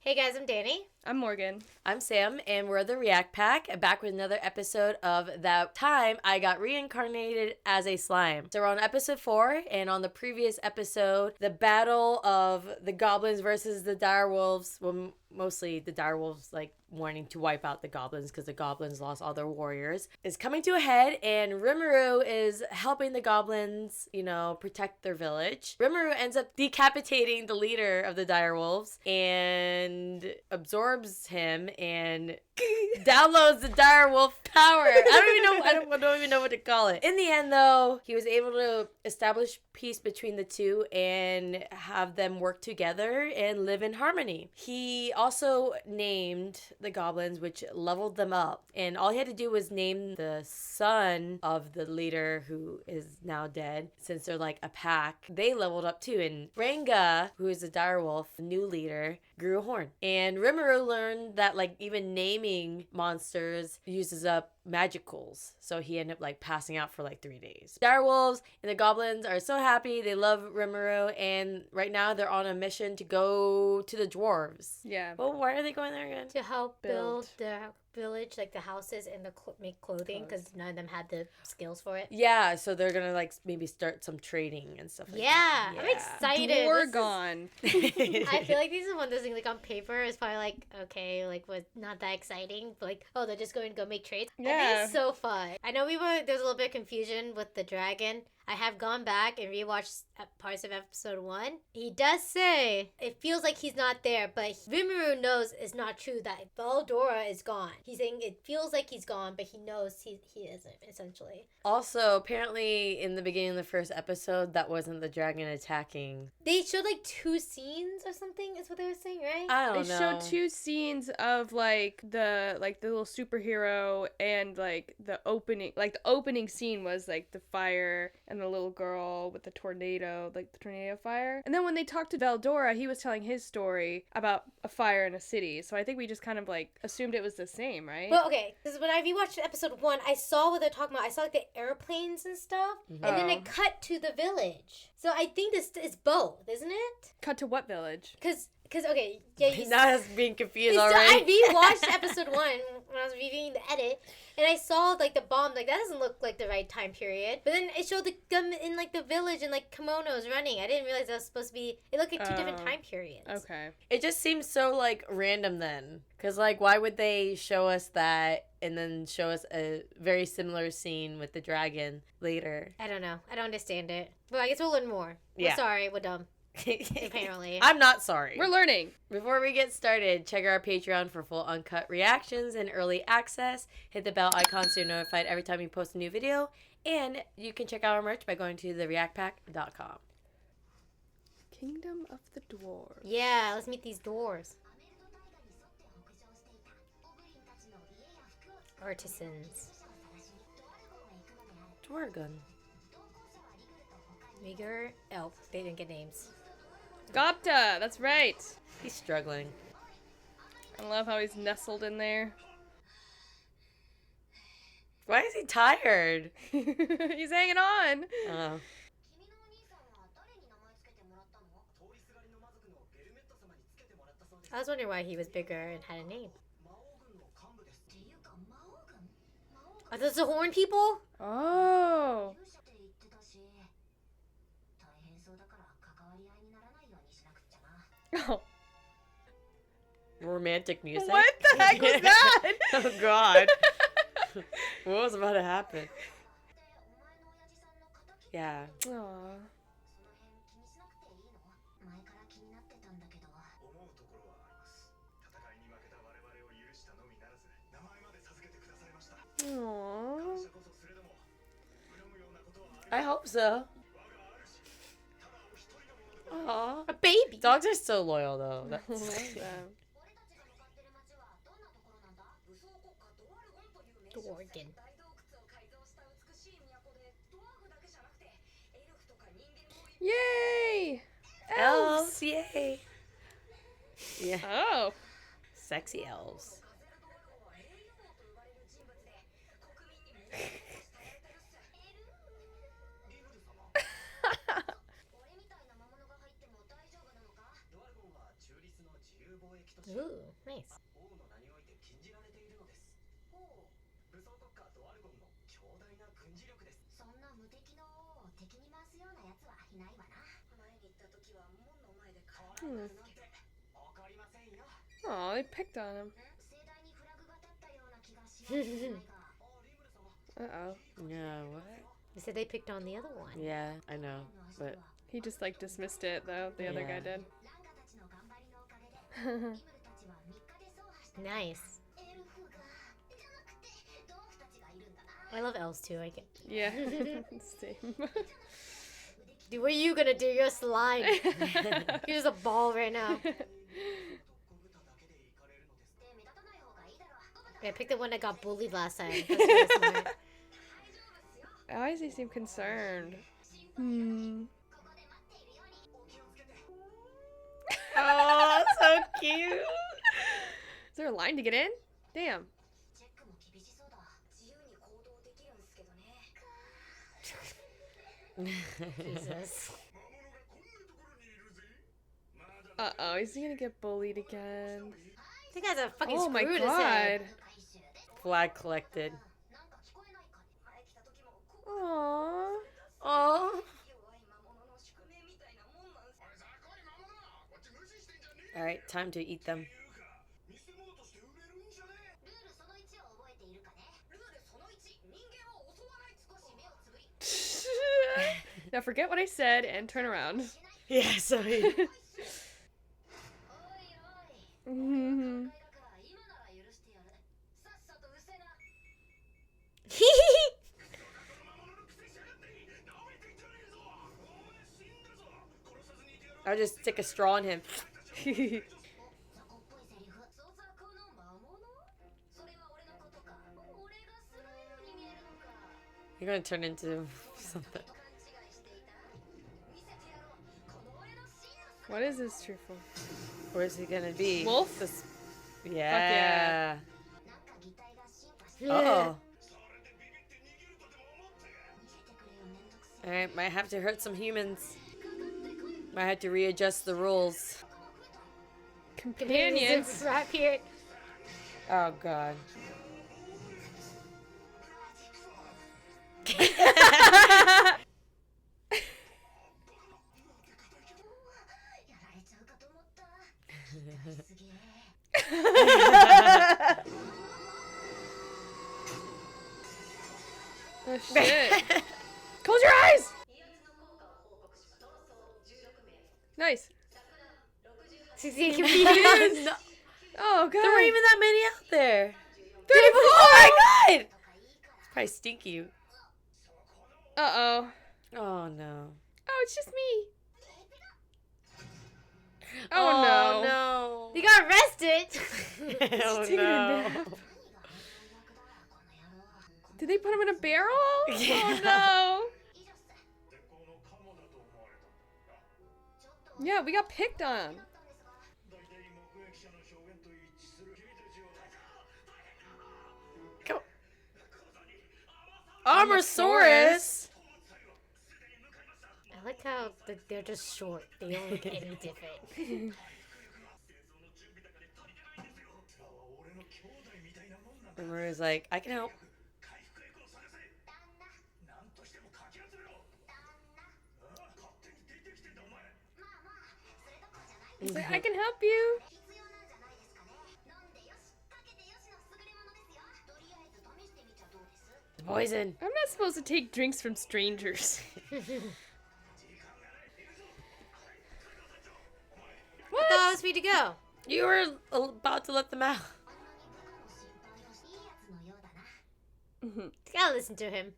Hey guys, I'm Dani. I'm Morgan. I'm Sam, and we're the React back with another episode of That Time I Got Reincarnated as a Slime. So we're on episode 4, and on the previous episode, the battle of the goblins versus the direwolves, well, mostly the direwolves, like, wanting to wipe out the goblins because the goblins lost all their warriors, is coming to a head, and Rimuru is helping the goblins, protect their village. Rimuru ends up decapitating the leader of the direwolves and absorbs him and downloads the direwolf power. I don't even know what to call it. In the end, though, he was able to establish peace between the two and have them work together and live in harmony. He also named the goblins, which leveled them up. And all he had to do was name the son of the leader, who is now dead, since they're like a pack. They leveled up too. And Ranga, who is the direwolf, the new leader, grew a horn. And Rimuru learned that like even naming monsters uses up magicals, so he ended up like passing out for like 3 days. Direwolves and the goblins are so happy. They love Rimuru, and right now they're on a mission to go to the dwarves. Yeah. Well, why are they going there again? To help build the village, like the houses and make clothing, because none of them had the skills for it. Yeah, so they're gonna like maybe start some trading and stuff like that. Yeah, I'm excited. Dwargon. I feel like these are one of those things like on paper is probably like, okay, like was not that exciting, but like, oh, they're just going to go make trades. Yeah. I think it's so fun. I know there was a little bit of confusion with the dragon. I have gone back and rewatched parts of episode 1. He does say it feels like he's not there, but Rimuru knows it's not true that Veldora is gone. He's saying it feels like he's gone, but he knows he isn't, essentially. Also, apparently in the beginning of the first episode, that wasn't the dragon attacking. They showed like 2 scenes or something, is what they were saying, right? I don't They know. showed 2 scenes of like the little superhero and like the opening scene was like the fire and the little girl with the tornado fire. And then when they talked to Veldora, he was telling his story about a fire in a city. So I think we just kind of like assumed it was the same, right? Well, okay, because when I rewatched episode 1, I saw what they're talking about. I saw like the airplanes and stuff, and then it cut to the village. So I think this is both, isn't it? Cut to what village? Because okay, yeah, you Not us being confused so already. I rewatched episode 1 when I was reviewing the edit, and I saw like the bomb, like that doesn't look like the right time period. But then it showed them in like the village and like kimonos running. I didn't realize that was supposed to be. It looked like 2 different time periods. Okay. It just seems so, like, random then. Because, like, why would they show us that and then show us a very similar scene with the dragon later? I don't know. I don't understand it. But I guess we'll learn more. Yeah. We're sorry. We're dumb. Apparently. I'm not sorry. We're learning. Before we get started, check out our Patreon for full uncut reactions and early access. Hit the bell icon so you're notified every time we post a new video. And you can check out our merch by going to thereactpack.com. Kingdom of the Dwarves. Yeah, let's meet these dwarves. Artisans. Dwargon. Meager elf. They didn't get names. Gopta, that's right. He's struggling. I love how he's nestled in there. Why is he tired? He's hanging on. Oh. I was wondering why he was bigger and had a name. Are those the horn people? Oh. Oh. Romantic music? What the heck was that? Oh, God. What was about to happen? Yeah. Aww. Aww. I hope so. Aww. A baby. Dogs are so loyal, though. That's... Dwargen. Yay! Elves, yay. Yeah. Oh. Sexy elves. Ooh, nice. Oh, they picked on him. Uh-oh. Yeah, what? They said they picked on the other one. Yeah, I know, but He just, like, dismissed it, though. The other guy did. Nice. I love elves too. I get. Yeah. Same. Dude, what are you gonna do? You're a slime. You're just a ball right now. Yeah, I picked the one that got bullied last time. That's really smart. Why does he seem concerned? Hmm. oh, so cute. Is there a line to get in? Damn. Jesus. Uh-oh, is he gonna get bullied again? This guy's a fucking Oh my screwed his head. god. Flag collected. Aww. Oh. All right, time to eat them. Now forget what I said and turn around. Yeah, sorry. Mhm. I'll just stick a straw in him. You're gonna turn into something. What is this true for? Where's he gonna be? Wolf? This... Yeah. yeah. Oh. Alright, might have to hurt some humans. Might have to readjust the rules. Companions. Right here. Oh god. Oh shit. Close your eyes! Nice. 16 computers. No, Oh god. there weren't even that many out there. 34! Oh my god! It's probably stinky. Uh-oh. Oh no. Oh, it's just me. Oh, no. They got arrested. Oh taking a no. nap. Did they put him in a barrel? Yeah. Oh no. Yeah, we got picked on. Come on. Armosaurus. I like how they're just short. They don't look any different. Rimuru is like, I can help. He's like, I can help you. Poison. I'm not supposed to take drinks from strangers. I thought I was free to go. You were about to let them out. Gotta listen to him.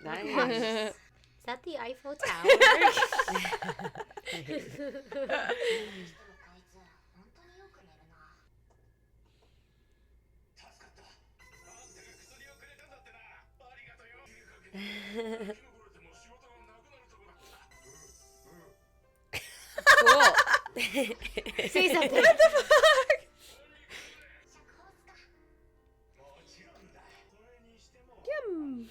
Nice. Is that the Eiffel Tower? Cool. Say something. What the fuck? Yum.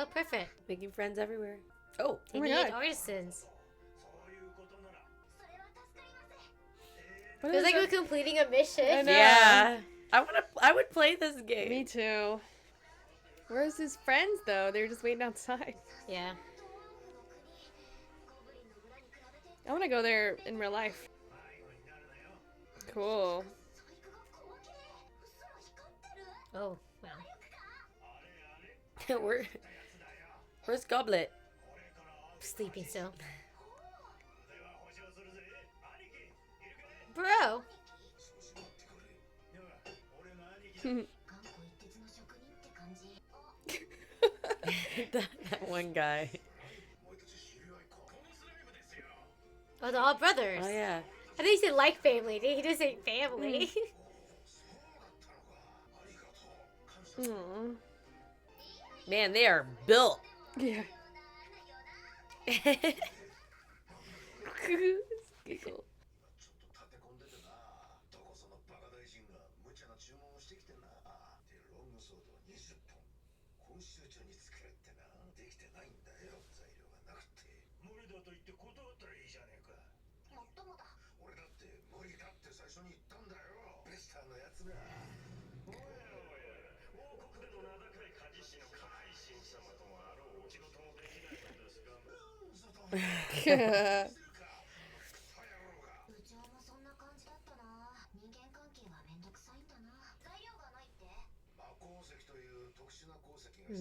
Oh, perfect. Making friends everywhere. Oh. They my need God. artisans. What Feels is like it? we're completing a mission. I know. Yeah. I would play this game. Me too. Where's his friends though? They're just waiting outside. Yeah. I want to go there in real life. Cool. Oh, wow. Where's Goblet? Sleeping still. Bro. that one guy. Oh, they're all brothers. Oh yeah. I think he said like family. He didn't say family. Aw. Man, they are built. Yeah. Giggle.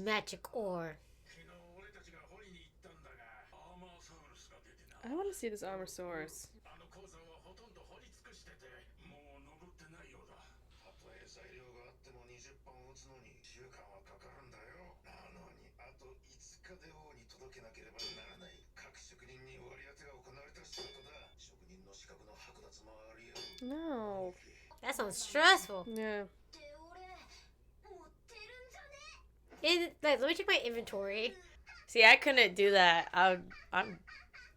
Magic ore. I want to see this armor source. No. That sounds stressful. Yeah. Let me check my inventory. See, I couldn't do that. I'm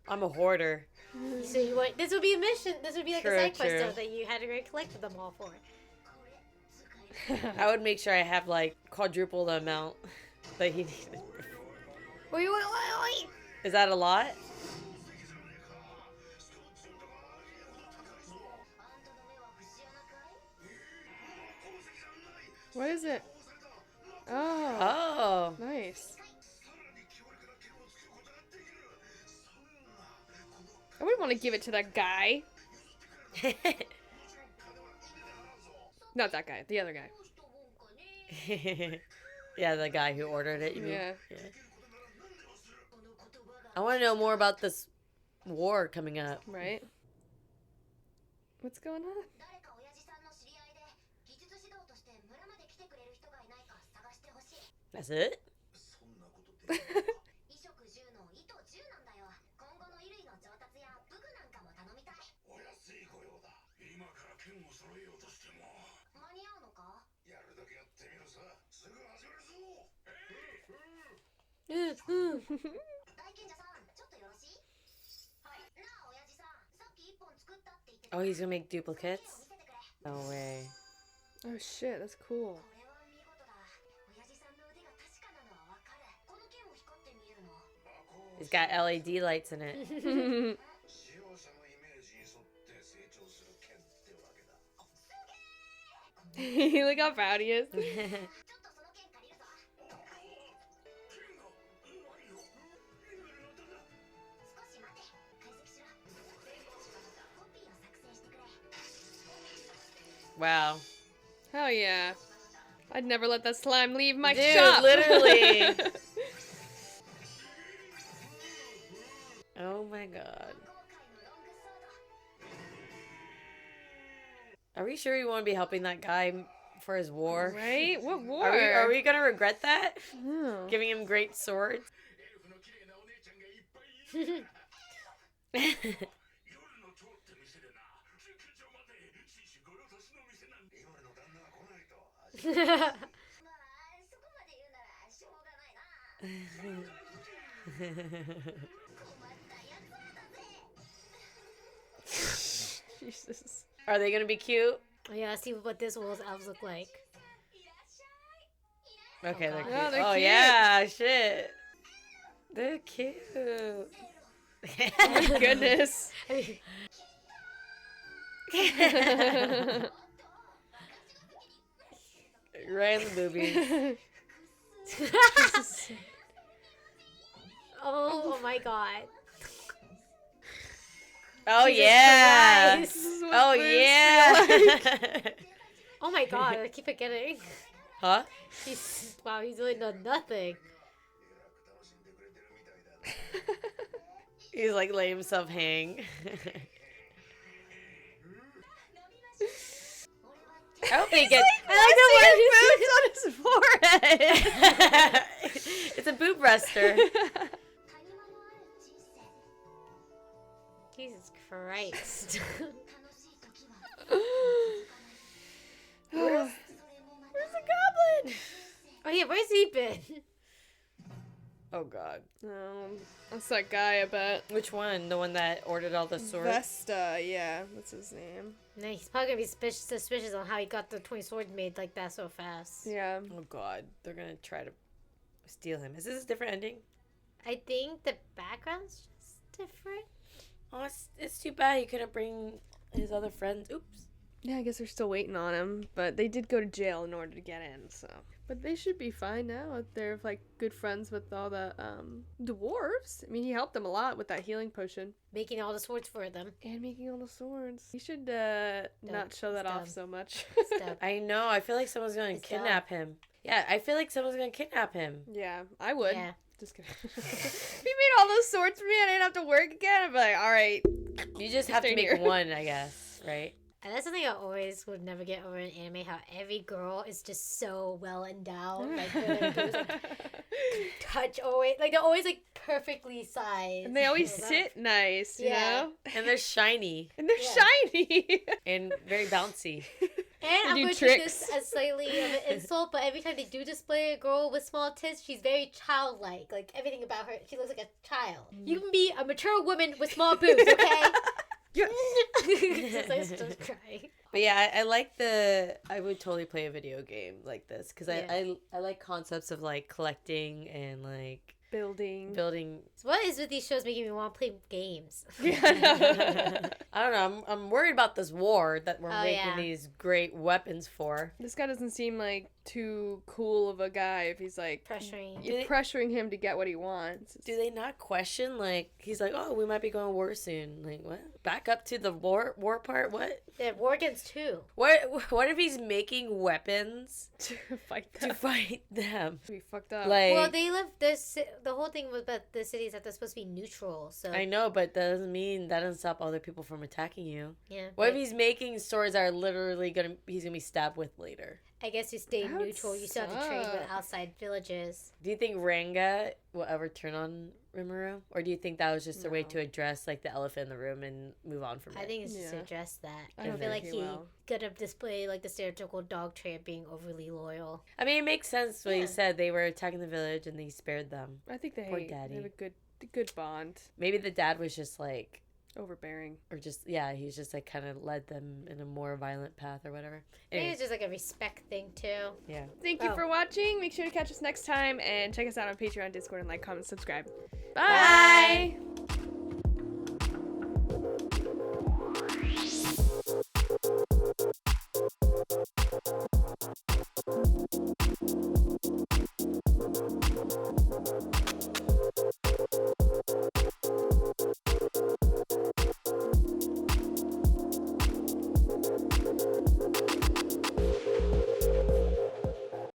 a hoarder. So you want this would be a mission. This would be like True, a side quest true. though, that you had to go collect them all for. I would make sure I have like quadruple the amount that he needed. Wait. Is that a lot? What is it? Oh. Oh. Nice. I wouldn't want to give it to that guy. Not that guy. The other guy. Yeah, the guy who ordered it. You mean? Yeah. I want to know more about this war coming up. Right? What's going on? That's it? Oh, he's gonna make duplicates? No way. Oh shit, that's cool. He's got LED lights in it. Look how proud he is. Wow. Hell yeah. I'd never let that slime leave my Dude, shop. literally. Oh my god. Are we sure we want to be helping that guy for his war? Right? What war? Are we gonna regret that? Oh. Giving him great swords? Jesus. Are they gonna be cute? Oh yeah, let's see what this world's elves look like. Okay, Oh, they're God. cute. Oh, they're Oh cute. yeah, shit. They're cute. Oh my goodness. Right in the boobies. Oh my god. Oh Jesus yeah. Christ. This is what Oh boobs yeah. feel like. Oh my god, I keep forgetting. Huh? He's really done nothing. He's like letting himself hang. I hope they get. I like the one who's on his forehead. It's a boob rester. Jesus Christ. Where's the goblin? Oh yeah, where's he been? Oh god. That's that guy, I bet. Which one? The one that ordered all the swords? Vesta, yeah, that's his name. No, he's probably gonna be suspicious on how he got the 20 swords made like that so fast. Yeah. Oh god. They're gonna try to steal him. Is this a different ending? I think the background's just different. Oh, it's too bad he couldn't bring his other friends. Oops. Yeah, I guess they're still waiting on him, but they did go to jail in order to get in, so. But they should be fine now if they're, like, good friends with all the, dwarves. I mean, he helped them a lot with that healing potion. Making all the swords for them. And making all the swords. He should, not show that It's off dumb. so much. Dumb. I know. I feel like someone's gonna It's kidnap him. Yeah, I feel like someone's gonna kidnap him. Yeah, I would. Yeah. Just kidding. If he made all those swords for me and I didn't have to work again, I'd be like, alright. You just have to Stay make here. one, I guess, right? And that's something I always would never get over in anime, how every girl is just so well endowed. Like, they're like, touch always, like, they're always, like, perfectly sized. And they always You know, sit nice, you Yeah. know? And they're shiny And they're Yeah. shiny. and very bouncy. And I'm do going to take tricks. this as slightly of an insult, but every time they do display a girl with small tits, she's very childlike. Like, everything about her, she looks like a child. You can be a mature woman with small boobs, okay? Yes. Since I still cry. But yeah, I like I would totally play a video game like this because Yeah. I like concepts of like collecting and like Building. building. So what is with these shows making me want to play games? Yeah. I don't know. I'm worried about this war that we're Oh, making yeah. these great weapons for. This guy doesn't seem like too cool of a guy if he's like Pressuring. you're pressuring him to get what he wants. Do they not question like he's like, oh, we might be going to war soon? Like what? Back up to the war part? What? Yeah, war against two. What if he's making weapons to fight to them? fight them? We fucked up. Like Well, they live this. The whole thing was about the cities that they're supposed to be neutral. So I know, but that doesn't mean that doesn't stop other people from attacking you. yeah. What if but he's making swords that are literally he's gonna be stabbed with later? I guess you stay That would neutral. You still have to trade with suck. outside villages. Do you think Ranga will ever turn on Rimuru? Or do you think that was just a way No. to address like the elephant in the room and move on from I it? think it's just to Yeah. address that. I I, don't feel think like he he will. gonna display like the stereotypical dog trait of being overly loyal. I mean, it makes sense what Yeah. he said. They were attacking the village and he spared them. I think Poor they daddy. have a good bond. Maybe the dad was just like, Overbearing. or just, yeah, he's just like kind of led them in a more violent path or whatever. I think Anyways, it's just like a respect thing too. yeah. Thank you Oh. for watching. Make sure to catch us next time and check us out on Patreon, Discord, and like, comment, subscribe. Bye. Bye.